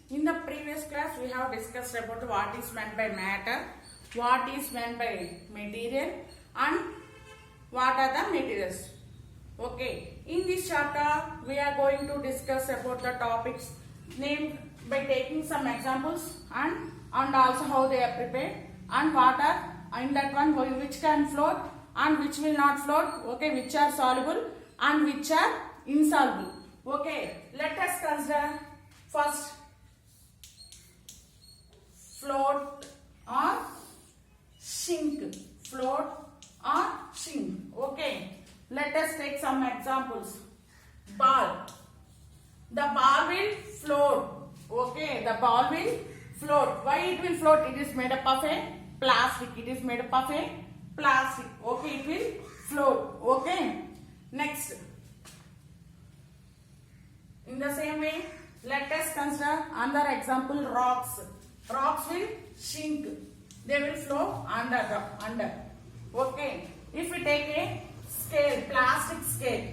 In the previous class, we have discussed about what is meant by matter, what is meant by material, and what are the materials. Okay, in this chapter, we are going to discuss about the topics named by taking some examples and also how they are prepared and what are in that one which can float and which will not float. Okay, which are soluble and which are insoluble. Okay, let us consider first float or sink. Float or sink. Okay, let us take some examples. Ball. The ball will float. Okay, the ball will float. Why it will float? It is made up of a plastic. It is made up of a plastic. Okay, it will float. Okay. Next. In the same way, let us consider another example, rocks. Rocks will sink. They will flow under. Okay. If we take a scale, plastic scale.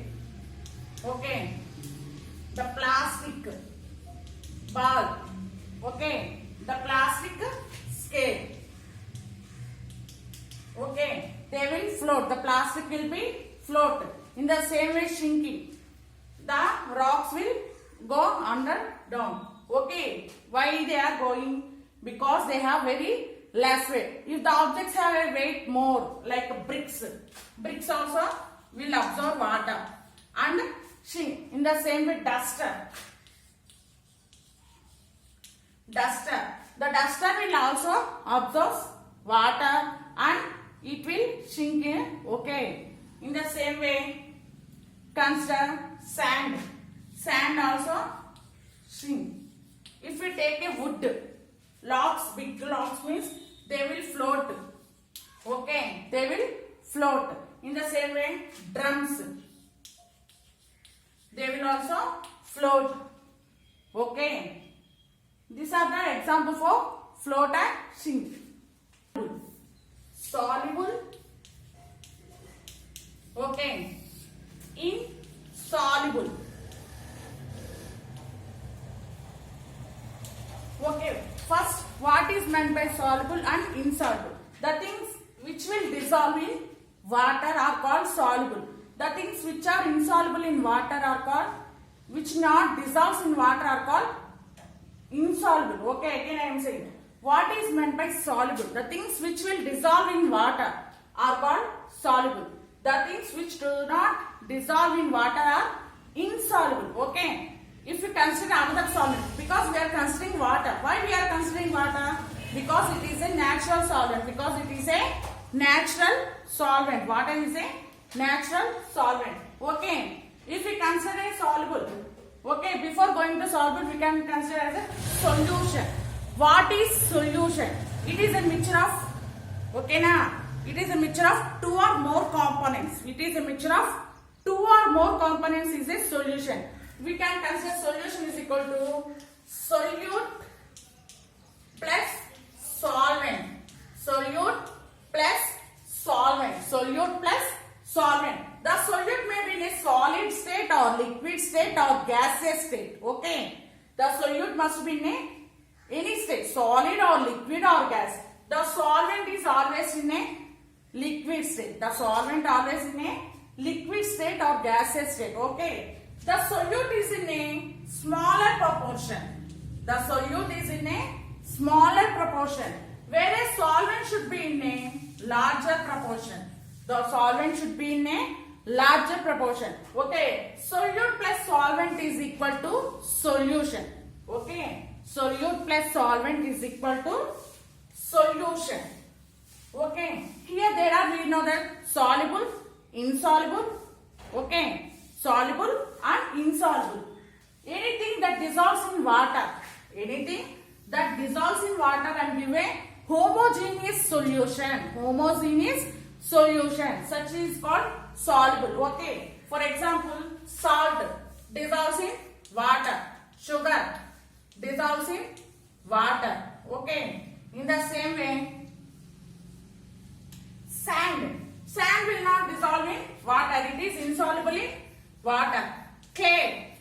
Okay. The plastic ball. Okay. The plastic scale. Okay. They will float. The plastic will be float. In the same way, sinking. The rocks will go under down. Okay. Why they are going? Because they have very less weight. If the objects have a weight more, like bricks also will absorb water. And in the same way, duster. The duster will also absorb water and it will sink in. Okay. In the same way, consider sand. Sand also sink. If we take a wood, logs, big logs means they will float. Okay, they will float. In the same way, drums, they will also float. Okay, these are the example for float and sink. Soluble. Okay, insoluble. Okay, first, what is meant by soluble and insoluble? The things which will dissolve in water are called soluble. The things which are insoluble in water are called, which not dissolves in water are called insoluble. Okay, again I am saying, what is meant by soluble? The things which will dissolve in water are called soluble. The things which do not dissolve in water are insoluble. Okay. If we consider another solvent, because we are considering water. Why we are considering water? Because it is a natural solvent. Because it is a natural solvent. Water is a natural solvent. Okay. If we consider a soluble, okay, before going to soluble, we can consider as a solution. What is solution? It is a mixture of, okay na? It is a mixture of two or more components. It is a mixture of two or more components is a solution. We can consider solution is equal to solute plus solvent. Solute plus solvent. Solute plus solvent. The solute may be in a solid state or liquid state or gaseous state. Okay. The solute must be in any state, solid or liquid or gas. The solvent is always in a liquid state. The solvent always in a liquid state or gaseous state. Okay. The solute is in a smaller proportion. The solute is in a smaller proportion, whereas solvent should be in a larger proportion. The solvent should be in a larger proportion. Okay. Solute plus solvent is equal to solution. Okay. Solute plus solvent is equal to solution. Okay. Here there are, we know that soluble, insoluble. Okay. Soluble and insoluble. Anything that dissolves in water, anything that dissolves in water and give a homogeneous solution. Homogeneous solution. Such is called soluble. Okay. For example, salt dissolves in water. Sugar dissolves in water. Okay. In the same way, sand. Sand will not dissolve in water. It is insoluble in water. Clay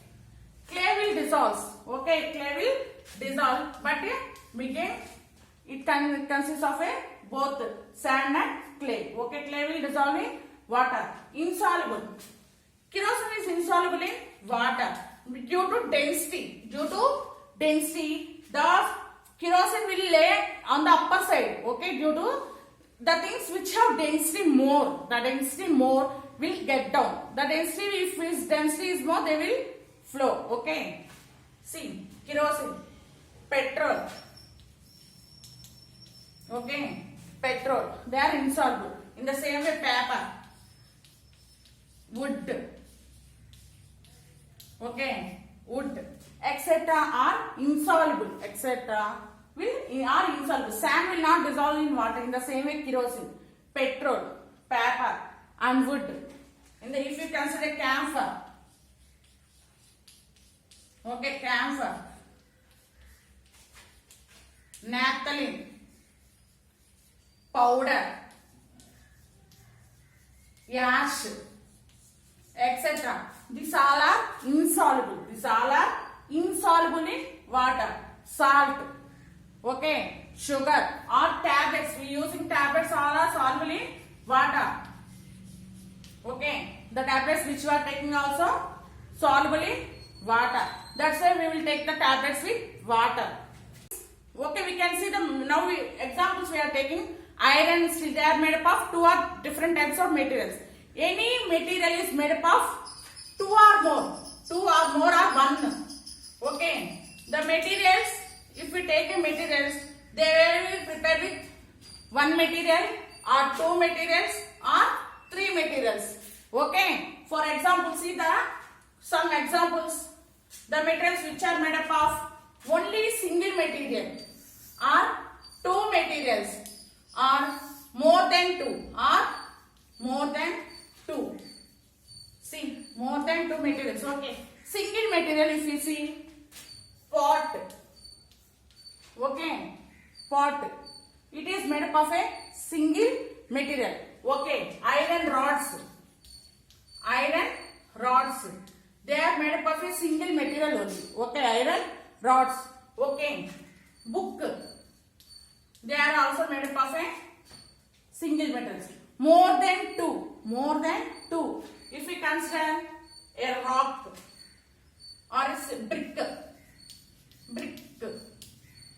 will dissolve. Okay, clay will dissolve, but again it can consists of a both sand and clay. Okay, clay will dissolve in water. Insoluble. Kerosene is insoluble in water due to density. Due to density, the kerosene will lay on the upper side. Okay, due to the things which have density more, the density more will get down. The density, if its density is more, they will flow. Okay. See, kerosene, petrol. Okay, petrol. They are insoluble. In the same way, paper, wood. Okay, wood, etc. are insoluble. Etc. are insoluble. Sand will not dissolve in water. In the same way, kerosene, petrol, paper, and wood. If you consider camphor, okay, camphor, naphthalene, powder, ash, etc. These all are insoluble. These all are insoluble in water. Salt, okay, sugar or tablets. We using tablets all are soluble in water. Okay, the tablets which we are taking also soluble in water. That's why we will take the tablets with water. Okay, we can see examples we are taking. Iron and steel, they are made up of two or different types of materials. Any material is made up of two or more. Two or more or one. Okay, the materials, if we take a materials, they will be prepared with one material or two materials or three materials. Okay, for example, see some examples. The materials which are made up of only single material or two materials or more than two. See, more than two materials. Okay, single material, if you see, pot. Okay, pot. It is made up of a single material. Okay, iron rods. Iron rods. They are made up of a single material only. Okay, iron rods. Okay, book. They are also made up of a single material. More than two. More than two. If we consider a rock or a brick.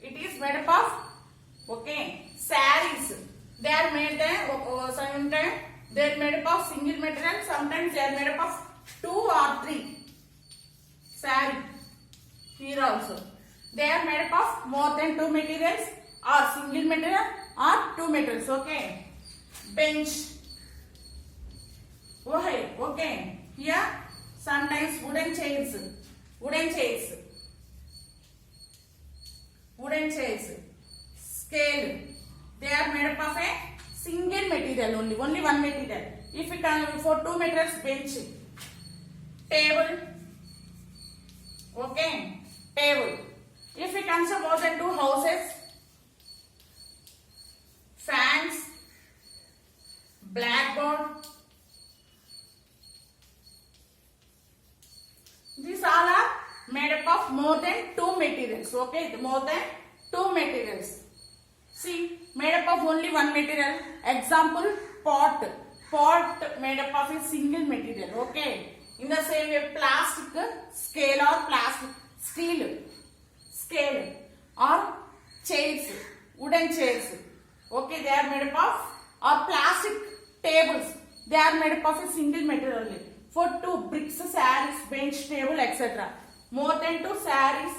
It is made up of, okay, sarees. They are made sometimes they are made up of single material, sometimes they are made up of two or three. Saree. Here also. They are made up of more than two materials or single material or two materials. Okay. Bench. Okay. Here sometimes wooden chairs. Scale. They are made up of a single material only one material. If we can for two materials, bench. Table. Okay, table. If we consider more than two houses, fans, blackboard. These all are made up of more than two materials. Okay, more than two materials. See, made up of only one material. Example, pot. Pot made up of a single material. Okay. In the same way, plastic scale or plastic steel scale or chairs, wooden chairs. Okay, they are made up of, or plastic tables. They are made up of a single material only. For two, bricks, sarees, bench, table, etc. More than two sarees,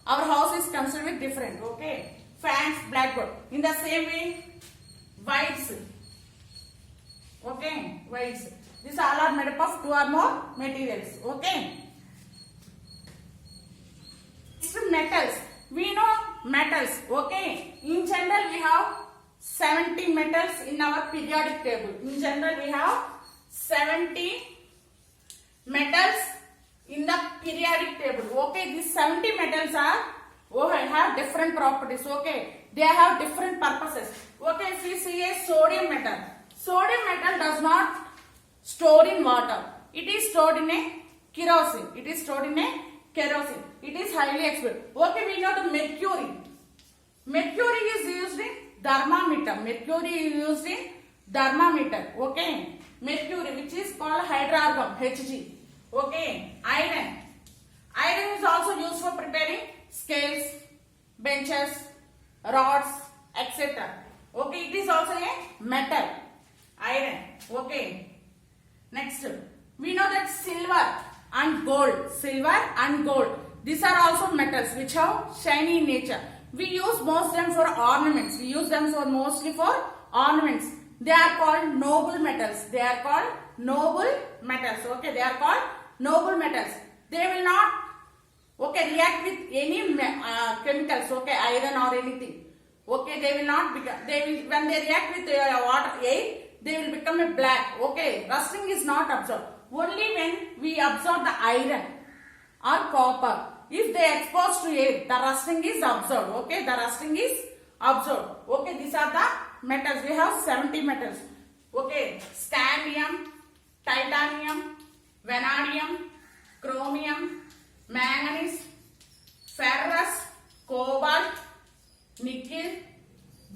our house is considered different. Okay, fans, blackboard. In the same way, whites. Okay, whites. These all are made up of two or more materials. Okay. Metals. We know metals. Okay. In general, we have 70 metals in our periodic table. In general, we have 70 metals in the periodic table. Okay. These 70 metals are have different properties. Okay. They have different purposes. Okay. If we see a sodium metal. Sodium metal does not store in water. It is stored in a kerosene. It is stored in a kerosene. It is highly explosive. Okay, we know the mercury. Mercury is used in thermometer. Mercury is used in thermometer. Okay. Mercury, which is called hydrargon, Hg. Okay. Iron. Iron is also used for preparing scales, benches, rods, etc. Okay. It is also a metal. Iron. Okay. Next, we know that silver and gold. Silver and gold. These are also metals which have shiny in nature. We use most them for ornaments. We use them for mostly for ornaments. They are called noble metals. They are called noble metals. Okay, they are called noble metals. They will not react with any chemicals. Okay, iron or anything. Okay, they will not become. They will when they react with water, air, they will become a black. Okay, rusting is not absorbed. Only when we absorb the iron or copper. If they expose to air, the rusting is absorbed. Okay, the rusting is absorbed. Okay, these are the metals. We have 70 metals. Okay, scandium, titanium, vanadium, chromium, manganese, ferrous, cobalt, nickel,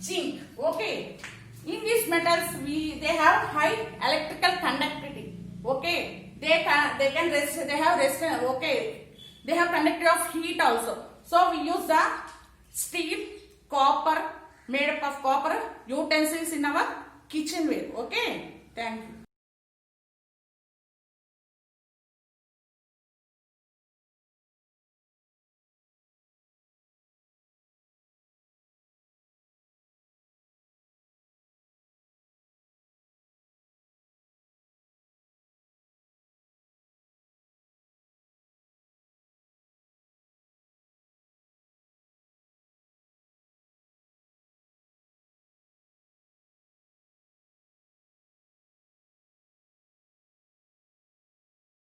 zinc. Okay, in these metals they have high electrical conductivity. Okay, they can resist. They have resistance. Okay. They have conductivity of heat also. So we use the steel, copper, made up of copper utensils in our kitchenware. Okay. Thank you.